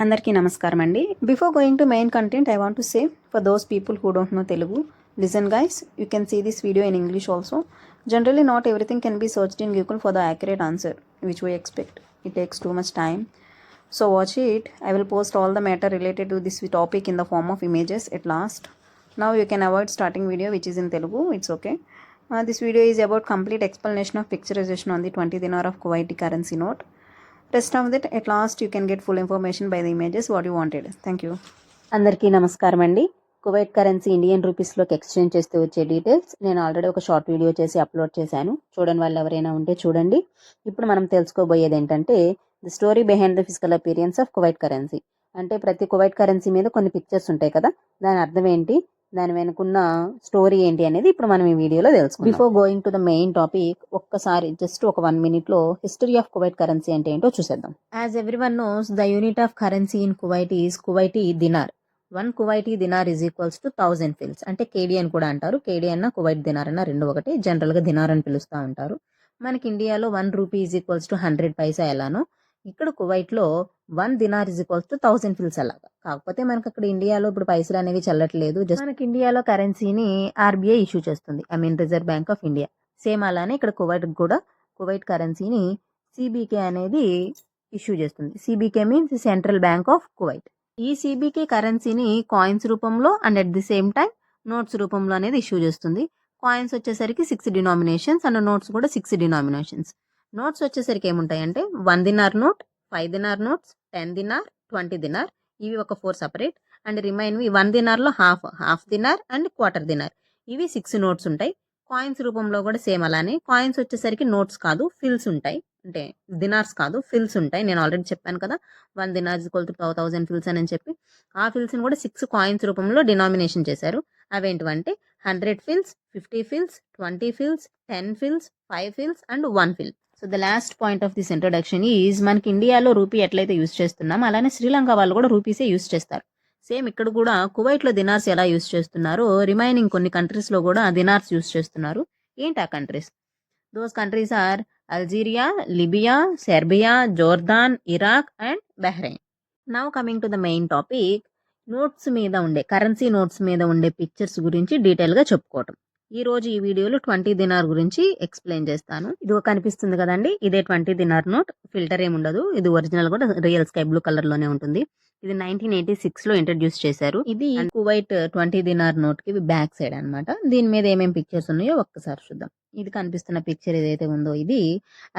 అందరికీ నమస్కారం అండి. Before going to main content, I want to say for those people who don't know Telugu, listen guys, you can see this video in English also. Generally not everything can be searched in Google for the accurate answer which we expect. It takes too much time. So watch it. I will post all the matter related to this topic in the form of images at last. Now you can avoid starting video which is in Telugu. It's okay. This video is about complete explanation of picturization on the 20 dinar of Kuwaiti currency note. Rest of that at last you can get full information by the images what you wanted. Thank you. అందరికీ నమస్కారం అండి. Kuwait currency Indian రూపీస్లోకి exchange చేస్తే వచ్చే details నేను already ఒక short video చేసి upload చేశాను. చూడని వాళ్ళు ఎవరైనా ఉంటే చూడండి. ఇప్పుడు మనం తెలుసుకోబోయేది ఏంటంటే the story behind the physical appearance of Kuwait currency. అంటే ప్రతి కువైట్ కరెన్సీ మీద కొన్ని పిక్చర్స్ ఉంటాయి కదా, దాని అర్థం ఏంటి, దాని వెనుకున్న స్టోరీ ఏంటి అనేది ఇప్పుడు మనం ఈ వీడియోలో తెలుసుకుందాం. Before going to the main topic, ఒక్కసారి జస్ట్ ఒక 1 minute లో హిస్టరీ ఆఫ్ కువైట్ కరెన్సీ అంటే ఏంటో చూసేద్దాం. As everyone knows, the unit of currency in Kuwait is Kuwaiti dinar. 1 Kuwaiti dinar is equals to 1000 fils. అంటే కేడీ అని కూడా అంటారు. కేడీ అన్న కువైట్ దినార్ అన్న రెండు ఒకటి. జనరల్గా దినార్ అని పిలుస్తూ ఉంటారు. మనకి ఇండియాలో 1 rupee is equals to 100 paisa ఎలానో, ఇక్కడ కువైట్లో 1 dinar is equals to 1000 fils అలాగా. కాకపోతే మనకి అక్కడ ఇండియాలో ఇప్పుడు పైసలు అనేవి చల్లట్లేదు. జస్ట్ మనకి ఇండియాలో కరెన్సీని ఆర్బీఐ ఇష్యూ చేస్తుంది, reserve bank of India. Same అలానే ఇక్కడ కువైట్ కూడా కువైట్ కరెన్సీని సిబికే అనేది ఇష్యూ చేస్తుంది. CBK means central bank of Kuwait. ఈ సిబికే కరెన్సీని కాయిన్స్ రూపంలో and at the same time notes రూపంలో అనేది ఇష్యూ చేస్తుంది. కాయిన్స్ వచ్చేసరికి 6 డినామినేషన్స్ అండ్ నోట్స్ కూడా 6 డినామినేషన్స్. నోట్స్ వచ్చేసరికి ఏముంటాయంటే 1 dinar note, 5 dinar notes, 10 dinar, 20 dinar, ఇవి ఒక 4 సపరేట్. అండ్ రిమైన్వి 1 దినార్లో half dinar and quarter dinar, ఇవి 6 నోట్స్ ఉంటాయి. కాయిన్స్ రూపంలో కూడా సేమ్ అలానే. కాయిన్స్ వచ్చేసరికి నోట్స్ కాదు ఫిల్స్ ఉంటాయి, అంటే దినార్స్ కాదు ఫిల్స్ ఉంటాయి. నేను ఆల్రెడీ చెప్పాను కదా 1 దినార్ ఈక్వల్ టు 1000 ఫిల్స్ అని చెప్పి. ఆ ఫిల్స్ని కూడా 6 కాయిన్స్ రూపంలో డినామినేషన్ చేశారు. అవేంటివంటే 100 fils, 50 fils, 20 fils, 10 fils, 5 fils and 1 fil. So the last point of this introduction is, మనకి ఇండియాలో రూపీ ఎట్లయితే యూస్ చేస్తున్నాం అలానే శ్రీలంక వాళ్ళు కూడా రూపీసే యూస్ చేస్తారు. సేమ్ ఇక్కడ కూడా కువైట్లో దినార్స్ ఎలా యూస్ చేస్తున్నారో రిమైనింగ్ కొన్ని కంట్రీస్లో కూడా దినార్స్ యూస్ చేస్తున్నారు. ఏంటి ఆ countries? Those countries are Algeria, Libya, Serbia, Jordan, Iraq and Bahrain. Now coming to the main topic, notes మీద ఉండే కరెన్సీ నోట్స్ మీద ఉండే పిక్చర్స్ గురించి డీటెయిల్గా చెప్పుకోవటం. ఈ రోజు ఈ వీడియోలో 20 దినార్ గురించి ఎక్స్ప్లెయిన్ చేస్తాను. ఇది కనిపిస్తుంది కదండి, ఇదే 20 దినార్ నోట్. ఫిల్టర్ ఏమి ఉండదు, ఇది ఒరిజినల్ కూడా రియల్ స్కై బ్లూ కలర్ లోనే ఉంటుంది. ఇది 1986 లో ఇంట్రడ్యూస్ చేశారు. ఇది కువైట్ 20 దినార్ నోట్ కి బ్యాక్ సైడ్ అన్నమాట. దీని మీద ఏమేమి పిక్చర్స్ ఉన్నాయో ఒక్కసారి చూద్దాం. ఇది కనిపిస్తున్న పిక్చర్ ఏదైతే ఉందో ఇది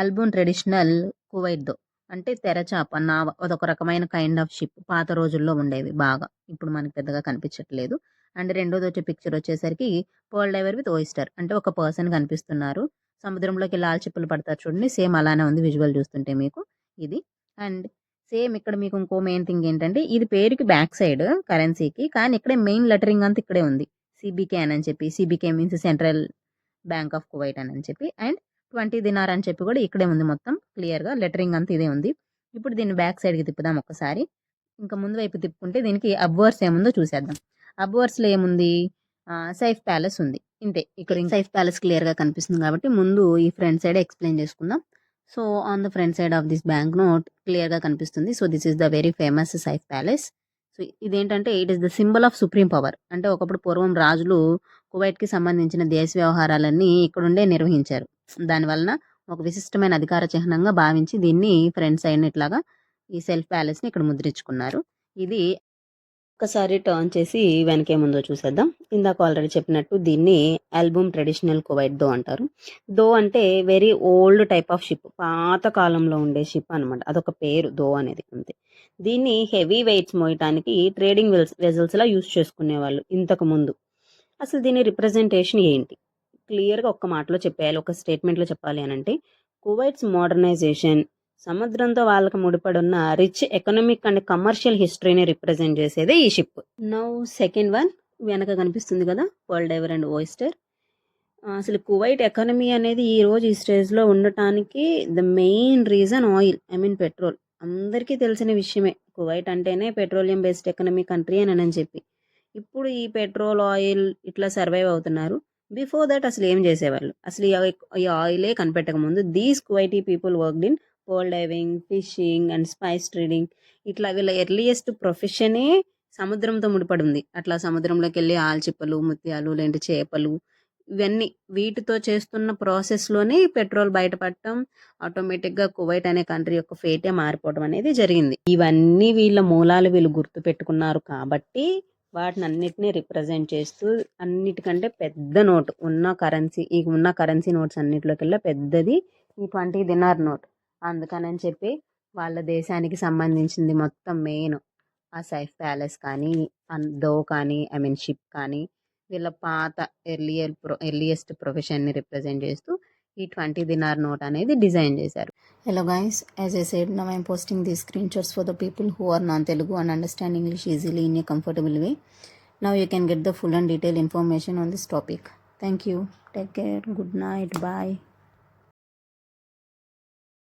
అల్బూన్ ట్రెడిషనల్ కువైట్ దో, అంటే తెరచాప నావ, అదొక రకమైన కైండ్ ఆఫ్ షిప్. పాత రోజుల్లో ఉండేవి బాగా, ఇప్పుడు మనకి పెద్దగా కనిపించట్లేదు. అండ్ రెండోది వచ్చే పిక్చర్ వచ్చేసరికి పర్ల్ డైవర్ విత్ ఓయిస్టర్, అంటే ఒక పర్సన్ కనిపిస్తున్నారు. సముద్రంలోకి లాల్ చిప్పులు పడతారు చూడండి, సేమ్ అలానే ఉంది విజువల్ చూస్తుంటే మీకు ఇది. అండ్ సేమ్ ఇక్కడ మీకు ఇంకో మెయిన్ థింగ్ ఏంటంటే, ఇది పేరుకి బ్యాక్ సైడ్ కరెన్సీకి, కానీ ఇక్కడే మెయిన్ లెటరింగ్ అంతా ఇక్కడే ఉంది, సిబికే అని చెప్పి. CBK means central bank of Kuwait అని చెప్పి. అండ్ 20 దినార్ అని చెప్పి కూడా ఇక్కడే ఉంది, మొత్తం క్లియర్గా లెటరింగ్ అంతా ఇదే ఉంది. ఇప్పుడు దీన్ని బ్యాక్ సైడ్కి తిప్పుదాం ఒక్కసారి. ఇంకా ముందు వైపు తిప్పుకుంటే దీనికి అబ్వర్స్ ఏముందో చూసేద్దాం. అబ్వర్స్లో ఏముంది, సైఫ్ ప్యాలెస్ ఉంది. ఇంతే, ఇక్కడ సైఫ్ ప్యాలెస్ క్లియర్గా కనిపిస్తుంది కాబట్టి ముందు ఈ ఫ్రంట్ సైడ్ ఎక్స్ప్లెయిన్ చేసుకుందాం. So on the front side of this bank note క్లియర్గా కనిపిస్తుంది. So this is the very famous Seif Palace. So ఇదేంటంటే it is the symbol of supreme power. అంటే ఒకప్పుడు పూర్వం రాజులు కువైట్కి సంబంధించిన దేశ వ్యవహారాలన్నీ ఇక్కడుండే నిర్వహించారు. దానివలన ఒక విశిష్టమైన అధికార చిహ్నంగా భావించి దీన్ని ఫ్రంట్ సైడ్ ఇట్లాగా ఈ సెల్ఫ్ ప్యాలెస్ని ఇక్కడ ముద్రించుకున్నారు. ఇది ఒకసారి టర్న్ చేసి వెనకేముందో చూసేద్దాం. ఇందాక ఆల్రెడీ చెప్పినట్టు దీన్ని అల్బూమ్ ట్రెడిషనల్ కువైట్ దో అంటారు. దో అంటే very old type of ship, పాత కాలంలో ఉండే షిప్ అనమాట. అదొక పేరు దో అనేది, అంతే. దీన్ని హెవీ వెయిట్స్ మోయటానికి ట్రేడింగ్ వెజల్స్ లా యూజ్ చేసుకునేవాళ్ళు ఇంతకు ముందు. అసలు దీని రిప్రజెంటేషన్ ఏంటి, క్లియర్గా ఒక్క మాటలో చెప్పేయాలి, ఒక స్టేట్మెంట్లో చెప్పాలి అని అంటే, కువైట్స్ మోడర్నైజేషన్, సముద్రంతో వాళ్ళకి ముడిపడున్న రిచ్ ఎకనామిక్ అండ్ కమర్షియల్ హిస్టరీని రిప్రజెంట్ చేసేదే ఈ షిప్. నౌ సెకండ్ వన్ వెనక కనిపిస్తుంది కదా, పర్ల్ డైవర్ అండ్ ఓయిస్టర్. అసలు కువైట్ ఎకానమీ అనేది ఈ రోజు ఈ స్టేజ్లో ఉండటానికి the main reason oil, petrol. అందరికీ తెలిసిన విషయమే, కువైట్ అంటేనే పెట్రోలియం బేస్డ్ ఎకనామీ కంట్రీ అని చెప్పి. ఇప్పుడు ఈ పెట్రోల్ ఆయిల్ ఇట్లా సర్వైవ్ అవుతున్నారు. బిఫోర్ దట్ అసలు ఏం చేసేవాళ్ళు, అసలు ఈ ఆయిలే కనిపెట్టక ముందు these Kuwaiti people worked in coal diving, fishing and spice trading. ఇట్లా వీళ్ళ ఎర్లియెస్ట్ ప్రొఫెషనే సముద్రంతో ముడిపడి ఉంది. అట్లా సముద్రంలోకి వెళ్ళి ఆల్చిప్పలు, ముత్యాలు, లేంటి చేపలు, ఇవన్నీ వీటితో చేస్తున్న ప్రాసెస్లోనే పెట్రోల్ బయటపడటం, ఆటోమేటిక్గా కువైట్ అనే కంట్రీ యొక్క ఫేటే మారిపోవడం అనేది జరిగింది. ఇవన్నీ వీళ్ళ మూలాలు వీళ్ళు గుర్తు పెట్టుకున్నారు కాబట్టి వాటిని అన్నిటినీ రిప్రజెంట్ చేస్తూ అన్నిటికంటే పెద్ద నోట్ ఉన్న కరెన్సీ నోట్స్ అన్నిటిలోకెల్లా పెద్దది ఈ 20 దినార్ నోట్. అందుకనని చెప్పి వాళ్ళ దేశానికి సంబంధించింది మొత్తం మెయిన్ ఆ సైఫ్ ప్యాలెస్ కానీ, కానీ షిప్ కానీ వీళ్ళ పాత ఎర్లియెస్ట్ ప్రొఫెషన్ని రిప్రజెంట్ చేస్తూ ఈ 20 దినార్ నోట్ అనేది డిజైన్ చేశారు. Hello guys, as I said, now I am posting these screenshots for the people who are non-Telugu and understand English easily in a comfortable way. Now you can get the full and detailed information on this topic. Thank you. Take care. Good night. Bye.